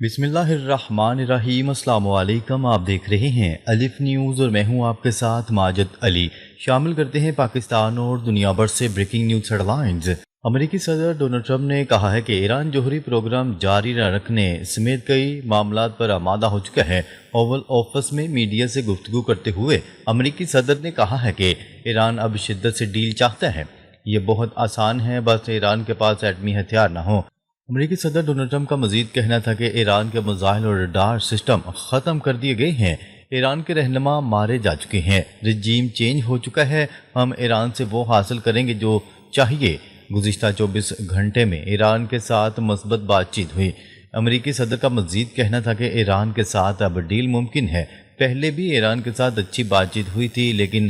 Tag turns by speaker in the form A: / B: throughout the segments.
A: بسم اللہ الرحمن الرحیم۔ السلام علیکم، آپ دیکھ رہے ہیں الف نیوز اور میں ہوں آپ کے ساتھ ماجد علی۔ شامل کرتے ہیں پاکستان اور دنیا بھر سے بریکنگ نیوز ہیڈ لائنز۔ امریکی صدر ڈونلڈ ٹرمپ نے کہا ہے کہ ایران جوہری پروگرام جاری رکھنے سمیت کئی معاملات پر آمادہ ہو چکا ہے۔ اوول آفس میں میڈیا سے گفتگو کرتے ہوئے امریکی صدر نے کہا ہے کہ ایران اب شدت سے ڈیل چاہتا ہے۔ یہ بہت آسان ہے، بس ایران کے پاس ایٹمی ہتھیار نہ ہو۔ امریکی صدر ڈونلڈ ٹرمپ کا مزید کہنا تھا کہ ایران کے میزائل اور ریڈار سسٹم ختم کر دیے گئے ہیں، ایران کے رہنما مارے جا چکے ہیں، رجیم چینج ہو چکا ہے، ہم ایران سے وہ حاصل کریں گے جو چاہیے۔ گزشتہ 24 گھنٹے میں ایران کے ساتھ مثبت بات چیت ہوئی۔ امریکی صدر کا مزید کہنا تھا کہ ایران کے ساتھ اب ڈیل ممکن ہے۔ پہلے بھی ایران کے ساتھ اچھی بات چیت ہوئی تھی لیکن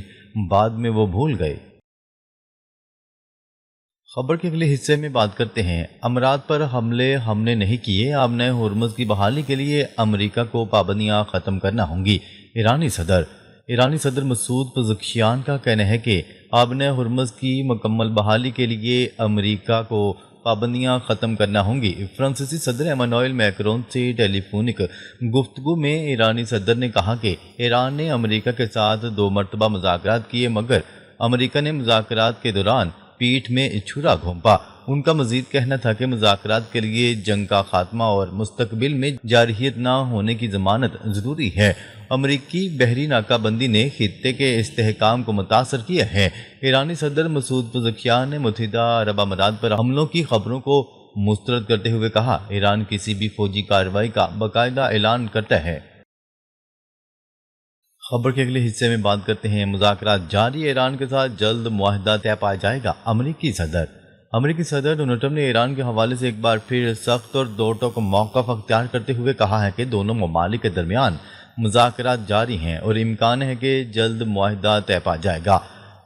A: بعد میں وہ بھول گئے۔ خبر کے اگلے حصے میں بات کرتے ہیں۔ امارات پر حملے ہم نے نہیں کیے، آبنۂ ہرمز کی بحالی کے لیے امریکہ کو پابندیاں ختم کرنا ہوں گی۔ ایرانی صدر مسعود پزشکیان کا کہنا ہے کہ آبنۂ ہرمز کی مکمل بحالی کے لیے امریکہ کو پابندیاں ختم کرنا ہوں گی۔ فرانسیسی صدر ایمانوئل میکرون سے ٹیلی فونک گفتگو میں ایرانی صدر نے کہا کہ ایران نے امریکہ کے ساتھ 2 مرتبہ مذاکرات کیے مگر امریکہ نے مذاکرات کے دوران پیٹھ میں چھرا گھونپا۔ ان کا مزید کہنا تھا کہ مذاکرات کے لیے جنگ کا خاتمہ اور مستقبل میں جارحیت نہ ہونے کی ضمانت ضروری ہے۔ امریکی بحری ناکہ بندی نے خطے کے استحکام کو متاثر کیا ہے۔ ایرانی صدر مسعود پزشکیان نے متحدہ عرب امارات پر حملوں کی خبروں کو مسترد کرتے ہوئے کہا، ایران کسی بھی فوجی کارروائی کا باقاعدہ اعلان کرتا ہے۔ خبر کے اگلے حصے میں بات کرتے ہیں۔ مذاکرات جاری، ایران کے ساتھ جلد معاہدہ طے پایا جائے گا۔ امریکی صدر ڈونلڈ ٹرمپ نے ایران کے حوالے سے ایک بار پھر سخت اور دو ٹوک موقف اختیار کرتے ہوئے کہا ہے کہ دونوں ممالک کے درمیان مذاکرات جاری ہیں اور امکان ہے کہ جلد معاہدہ طے پایا جائے گا۔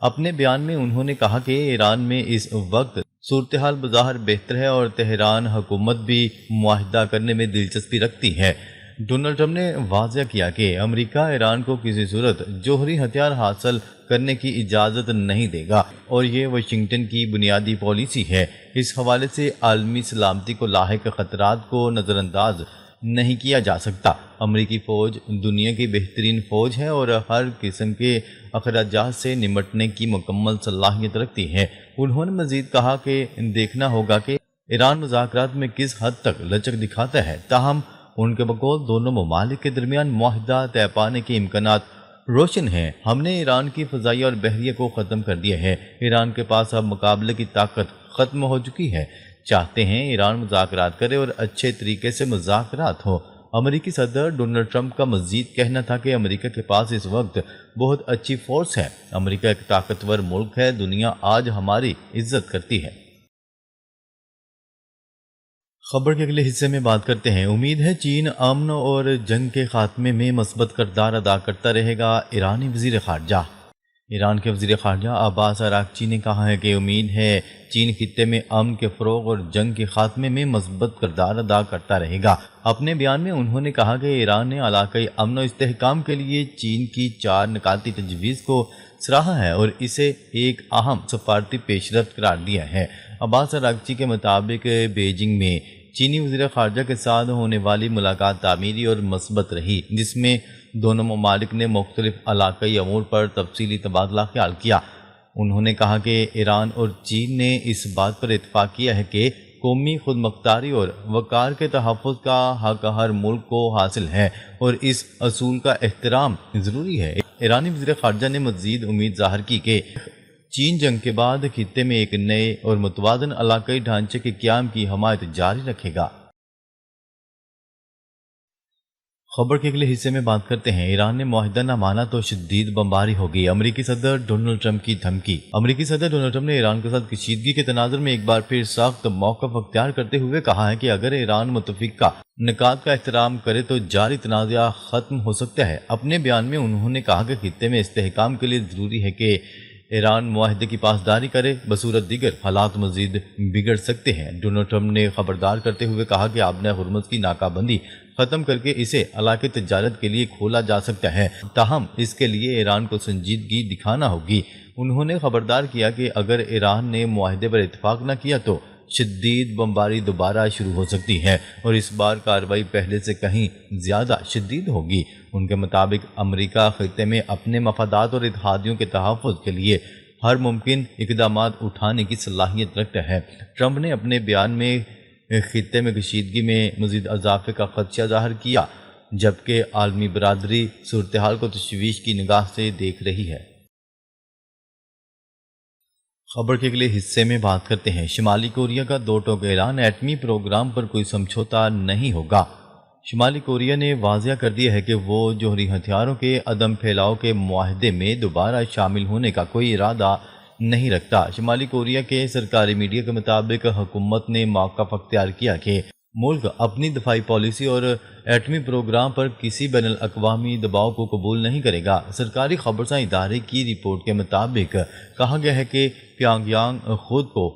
A: اپنے بیان میں انہوں نے کہا کہ ایران میں اس وقت صورتحال بظاہر بہتر ہے اور تہران حکومت بھی معاہدہ کرنے میں دلچسپی رکھتی ہے۔ ڈونلڈ ٹرمپ نے واضح کیا کہ امریکہ ایران کو کسی صورت جوہری ہتھیار حاصل کرنے کی اجازت نہیں دے گا اور یہ واشنگٹن کی بنیادی پالیسی ہے۔ اس حوالے سے عالمی سلامتی کو لاحق خطرات کو نظر انداز نہیں کیا جا سکتا۔ امریکی فوج دنیا کی بہترین فوج ہے اور ہر قسم کے اخراجات سے نمٹنے کی مکمل صلاحیت رکھتی ہے۔ انہوں نے مزید کہا کہ دیکھنا ہوگا کہ ایران مذاکرات میں کس حد تک لچک دکھاتا ہے، تاہم ان کے بقول دونوں ممالک کے درمیان معاہدہ طے پانے کے امکانات روشن ہیں۔ ہم نے ایران کی فضائیہ اور بحریہ کو ختم کر دیا ہے۔ ایران کے پاس اب مقابلے کی طاقت ختم ہو چکی ہے۔ چاہتے ہیں ایران مذاکرات کرے اور اچھے طریقے سے مذاکرات ہو۔ امریکی صدر ڈونلڈ ٹرمپ کا مزید کہنا تھا کہ امریکہ کے پاس اس وقت بہت اچھی فورس ہے۔ امریکہ ایک طاقتور ملک ہے، دنیا آج ہماری عزت کرتی ہے۔ خبر کے اگلے حصے میں بات کرتے ہیں۔ امید ہے چین امن اور جنگ کے خاتمے میں مثبت کردار ادا کرتا رہے گا۔ ایران کے وزیر خارجہ عباس اراغچی نے کہا ہے کہ امید ہے چین خطے میں امن کے فروغ اور جنگ کے خاتمے میں مثبت کردار ادا کرتا رہے گا۔ اپنے بیان میں انہوں نے کہا کہ ایران نے علاقائی امن و استحکام کے لیے چین کی 4 نکاتی تجویز کو سراہا ہے اور اسے ایک اہم سفارتی پیش رفت قرار دیا ہے۔ عباس اراغچی کے مطابق بیجنگ میں چینی وزیر خارجہ کے ساتھ ہونے والی ملاقات تعمیری اور مثبت رہی، جس میں دونوں ممالک نے مختلف علاقائی امور پر تفصیلی تبادلہ خیال کیا۔ انہوں نے کہا کہ ایران اور چین نے اس بات پر اتفاق کیا ہے کہ قومی خود مختاری اور وقار کے تحفظ کا حق ہر ملک کو حاصل ہے اور اس اصول کا احترام ضروری ہے۔ ایرانی وزیر خارجہ نے مزید امید ظاہر کی کہ چین جنگ کے بعد خطے میں ایک نئے اور متوازن علاقائی ڈھانچے کے قیام کی حمایت جاری رکھے گا۔ خبر کے اگلے حصے میں بات کرتے ہیں۔ ایران نے معاہدہ نہ مانا تو شدید بمباری ہوگی، امریکی صدر ڈونلڈ ٹرمپ کی دھمکی۔ امریکی صدر ڈونلڈ ٹرمپ نے ایران کے ساتھ کشیدگی کے تناظر میں ایک بار پھر سخت موقف اختیار کرتے ہوئے کہا ہے کہ اگر ایران متفقہ نکات کا احترام کرے تو جاری تنازع ختم ہو سکتا ہے۔ اپنے بیان میں انہوں نے کہا کہ خطے میں استحکام کے لیے ضروری ہے کہ ایران معاہدے کی پاسداری کرے، بصورت دیگر حالات مزید بگڑ سکتے ہیں۔ ڈونلڈ ٹرمپ نے خبردار کرتے ہوئے کہا کہ آبنۂ ہرمز کی ناکہ بندی ختم کر کے اسے علاقائی تجارت کے لیے کھولا جا سکتا ہے، تاہم اس کے لیے ایران کو سنجیدگی دکھانا ہوگی۔ انہوں نے خبردار کیا کہ اگر ایران نے معاہدے پر اتفاق نہ کیا تو شدید بمباری دوبارہ شروع ہو سکتی ہے اور اس بار کارروائی پہلے سے کہیں زیادہ شدید ہوگی۔ ان کے مطابق امریکہ خطے میں اپنے مفادات اور اتحادیوں کے تحفظ کے لیے ہر ممکن اقدامات اٹھانے کی صلاحیت رکھتا ہے۔ ٹرمپ نے اپنے بیان میں خطے میں کشیدگی میں مزید اضافے کا خدشہ ظاہر کیا، جبکہ عالمی برادری صورتحال کو تشویش کی نگاہ سے دیکھ رہی ہے۔ خبر کے اگلے حصے میں بات کرتے ہیں شمالی کوریا کا 2 ٹوک اعلان، ایٹمی پروگرام پر کوئی سمجھوتا نہیں ہوگا۔ شمالی کوریا نے واضح کر دیا ہے کہ وہ جوہری ہتھیاروں کے عدم پھیلاؤ کے معاہدے میں دوبارہ شامل ہونے کا کوئی ارادہ نہیں رکھتا۔ شمالی کوریا کے سرکاری میڈیا کے مطابق حکومت نے موقف اختیار کیا کہ ملک اپنی دفاعی پالیسی اور ایٹمی پروگرام پر کسی بین الاقوامی دباؤ کو قبول نہیں کرے گا۔ سرکاری خبرساں ادارے کی رپورٹ کے مطابق کہا گیا ہے کہ پیونگ یانگ خود کو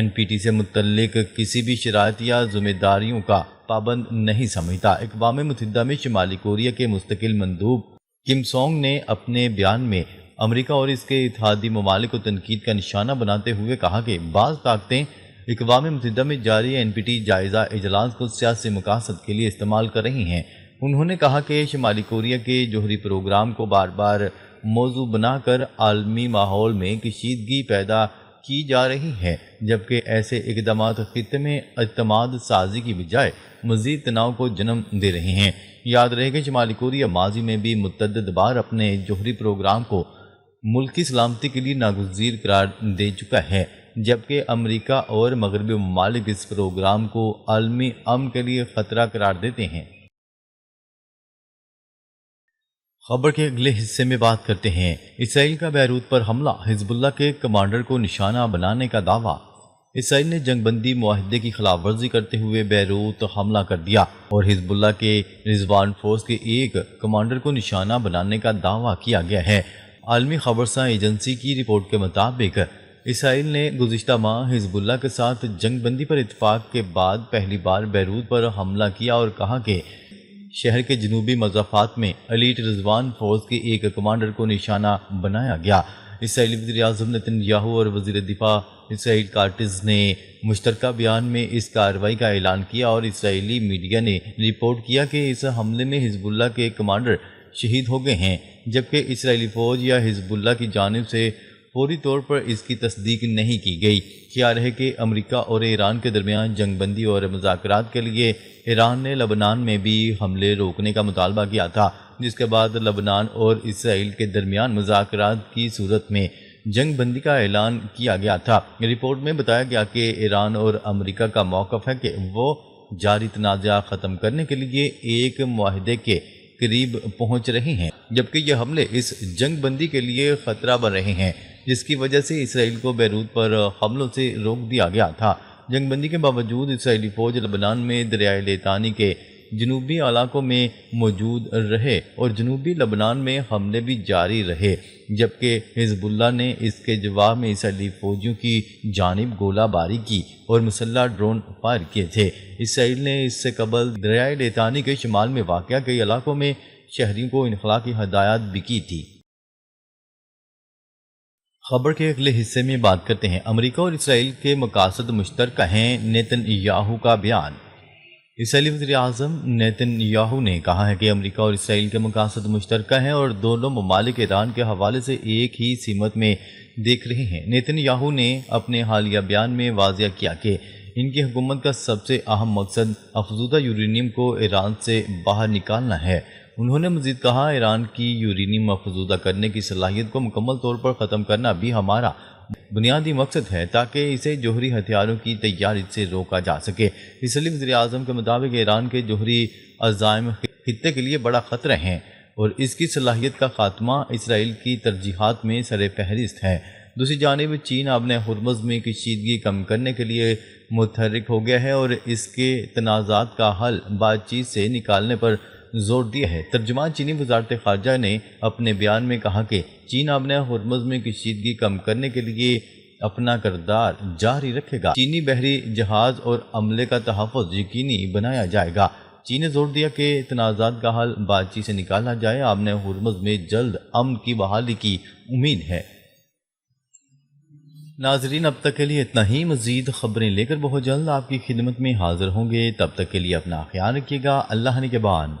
A: NPT سے متعلق کسی بھی شرائط یا ذمہ داریوں کا پابند نہیں سمجھتا۔ اقوام متحدہ میں شمالی کوریا کے مستقل مندوب کم سونگ نے اپنے بیان میں امریکہ اور اس کے اتحادی ممالک کو تنقید کا نشانہ بناتے ہوئے کہا کہ بعض طاقتیں اقوام متحدہ میں جاری NPT جائزہ اجلاس کو سیاسی مقاصد کے لیے استعمال کر رہی ہیں۔ انہوں نے کہا کہ شمالی کوریا کے جوہری پروگرام کو بار بار موضوع بنا کر عالمی ماحول میں کشیدگی پیدا کی جا رہی ہے، جبکہ ایسے اقدامات خطے میں اعتماد سازی کی بجائے مزید تناؤ کو جنم دے رہے ہیں۔ یاد رہے کہ شمالی کوریا ماضی میں بھی متعدد بار اپنے جوہری پروگرام کو ملکی سلامتی کے لیے ناگزیر قرار دے چکا ہے، جبکہ امریکہ اور مغربی ممالک اس پروگرام کو عالمی امن کے لیے خطرہ قرار دیتے ہیں۔ خبر کے اگلے حصے میں بات کرتے ہیں اسرائیل کا بیروت پر حملہ، حزب اللہ کے کمانڈر کو نشانہ بنانے کا دعویٰ۔ اسرائیل نے جنگ بندی معاہدے کی خلاف ورزی کرتے ہوئے بیروت حملہ کر دیا اور حزب اللہ کے رضوان فورس کے ایک کمانڈر کو نشانہ بنانے کا دعویٰ کیا گیا ہے۔ عالمی خبرساں ایجنسی کی رپورٹ کے مطابق اسرائیل نے گزشتہ ماہ حزب اللہ کے ساتھ جنگ بندی پر اتفاق کے بعد پہلی بار بیروت پر حملہ کیا اور کہا کہ شہر کے جنوبی مضافات میں ایلیٹ رضوان فورس کے ایک کمانڈر کو نشانہ بنایا گیا۔ اسرائیلی وزیر اعظم نتن یاہو اور وزیر دفاع اسرائیل کارٹز نے مشترکہ بیان میں اس کارروائی کا اعلان کیا اور اسرائیلی میڈیا نے رپورٹ کیا کہ اس حملے میں حزب اللہ کے کمانڈر شہید ہو گئے ہیں، جبکہ اسرائیلی فوج یا حزب اللہ کی جانب سے فوری طور پر اس کی تصدیق نہیں کی گئی۔ خیال ہے کہ امریکہ اور ایران کے درمیان جنگ بندی اور مذاکرات کے لیے ایران نے لبنان میں بھی حملے روکنے کا مطالبہ کیا تھا، جس کے بعد لبنان اور اسرائیل کے درمیان مذاکرات کی صورت میں جنگ بندی کا اعلان کیا گیا تھا۔ رپورٹ میں بتایا گیا کہ ایران اور امریکہ کا موقف ہے کہ وہ جاری تنازع ختم کرنے کے لیے ایک معاہدے کے قریب پہنچ رہے ہیں، جبکہ یہ حملے اس جنگ بندی کے لیے خطرہ بن رہے ہیں، جس کی وجہ سے اسرائیل کو بیروت پر حملوں سے روک دیا گیا تھا۔ جنگ بندی کے باوجود اسرائیلی فوج لبنان میں دریائے لیتانی کے جنوبی علاقوں میں موجود رہے اور جنوبی لبنان میں حملے بھی جاری رہے، جبکہ حزب اللہ نے اس کے جواب میں اسرائیلی فوجیوں کی جانب گولہ باری کی اور مسلح ڈرون فائر کیے تھے۔ اسرائیل نے اس سے قبل دریائے لیتانی کے شمال میں واقع کئی علاقوں میں شہریوں کو انخلاء کی ہدایات بھی کی تھی۔ خبر کے اگلے حصے میں بات کرتے ہیں امریکہ اور اسرائیل کے مقاصد مشترکہ ہیں، نیتن یاہو کا بیان۔ اسرائیلی وزیر اعظم نیتن یاہو نے کہا ہے کہ امریکہ اور اسرائیل کے مقاصد مشترکہ ہیں اور دونوں ممالک ایران کے حوالے سے ایک ہی سمت میں دیکھ رہے ہیں۔ نیتن یاہو نے اپنے حالیہ بیان میں واضح کیا کہ ان کی حکومت کا سب سے اہم مقصد افزودہ یورینیم کو ایران سے باہر نکالنا ہے۔ انہوں نے مزید کہا، ایران کی یورینیم افزودہ کرنے کی صلاحیت کو مکمل طور پر ختم کرنا بھی ہمارا بنیادی مقصد ہے تاکہ اسے جوہری ہتھیاروں کی تیاری سے روکا جا سکے۔ اسرائیلی وزیر اعظم کے مطابق ایران کے جوہری عزائم خطے کے لیے بڑا خطرہ ہیں اور اس کی صلاحیت کا خاتمہ اسرائیل کی ترجیحات میں سر فہرست ہے۔ دوسری جانب چین اپنے ہرمز میں کشیدگی کم کرنے کے لیے متحرک ہو گیا ہے اور اس کے تنازعات کا حل بات چیت سے نکالنے پر زور دیا ہے۔ ترجمان چینی وزارت خارجہ نے اپنے بیان میں کہا کہ چین اپنے ہرمز میں کشیدگی کم کرنے کے لیے اپنا کردار جاری رکھے گا۔ چینی بحری جہاز اور عملے کا تحفظ یقینی بنایا جائے گا۔ چین نے زور دیا کہ تنازعات کا حل بات چیت سے نکالا جائے۔ اپنے ہرمز میں جلد امن کی بحالی کی امید ہے۔ ناظرین اب تک کے لیے اتنا ہی، مزید خبریں لے کر بہت جلد آپ کی خدمت میں حاضر ہوں گے، تب تک کے لیے اپنا خیال رکھیے گا، اللہ نگہبان۔